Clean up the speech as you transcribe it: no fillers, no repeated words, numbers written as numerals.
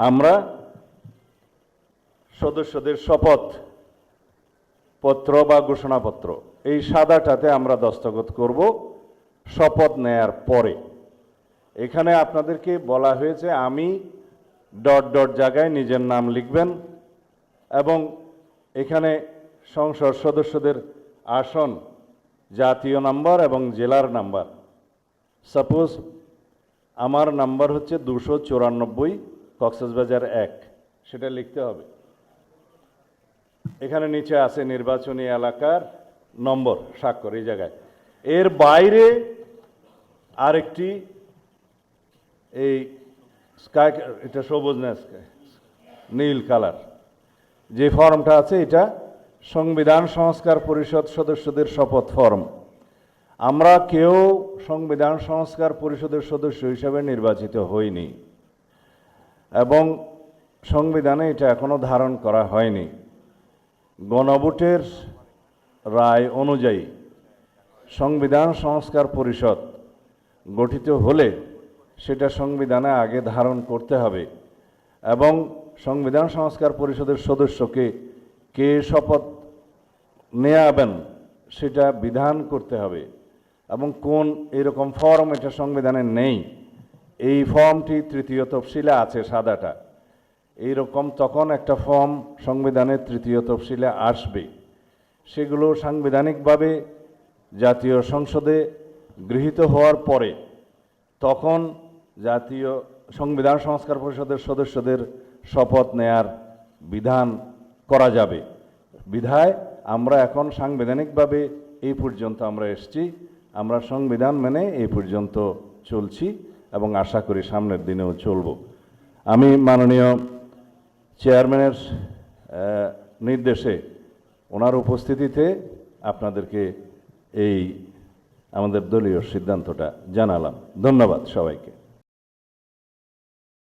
আমরা সদস্যদের শপথ পত্র বা ঘোষণাপত্র এই সাদাটাতে আমরা দস্তখত করব শপথ নেয়ার পরে। এখানে আপনাদেরকে বলা হয়েছে আমি ডট ডট জায়গায় নিজের নাম লিখবেন এবং এখানে সংসদ সদস্যদের আসন, জাতীয় নাম্বার এবং জেলার নাম্বার। সাপোজ আমার নাম্বার হচ্ছে 294 কক্সবাজার 1, সেটা লিখতে হবে। এখানে নিচে আছে নির্বাচনী এলাকার নম্বর, স্বাক্ষর এই জায়গায়। এর বাইরে আরেকটি এই স্কাই, এটা সবুজ না নীল কালার যে ফর্মটা আছে, এটা সংবিধান সংস্কার পরিষদ সদস্যদের শপথ ফর্ম। আমরা কেউ সংবিধান সংস্কার পরিষদের সদস্য হিসেবে নির্বাচিত হইনি এবং সংবিধানে এটা এখনো ধারণ করা হয়নি। গণভোটের রায় অনুযায়ী সংবিধান সংস্কার পরিষদ গঠিত হলে সেটা সংবিধানে আগে ধারণ করতে হবে এবং সংবিধান সংস্কার পরিষদের সদস্যকে কে শপথ নেয়াবেন সেটা বিধান করতে হবে এবং কোন এরকম ফর্ম এটা সংবিধানে নেই। এই ফর্মটি তৃতীয় তফসিলে আছে, সাদাটা এইরকম। তখন একটা ফর্ম সংবিধানের তৃতীয় তফসিলে আসবে, সেগুলো সাংবিধানিকভাবে জাতীয় সংসদে গৃহীত হওয়ার পরে তখন জাতীয় সংবিধান সংস্কার পরিষদের সদস্যদের শপথ নেয়ার বিধান করা যাবে। বিধায় আমরা এখন সাংবিধানিকভাবে এই পর্যন্ত আমরা এসেছি, আমরা সংবিধান মেনে এই পর্যন্ত চলছি এবং আশা করি সামনের দিনেও চলব। আমি মাননীয় চেয়ারম্যানের নির্দেশে ওনার উপস্থিতিতে আপনাদেরকে এই আমাদের দলীয় সিদ্ধান্তটা জানালাম। ধন্যবাদ সবাইকে।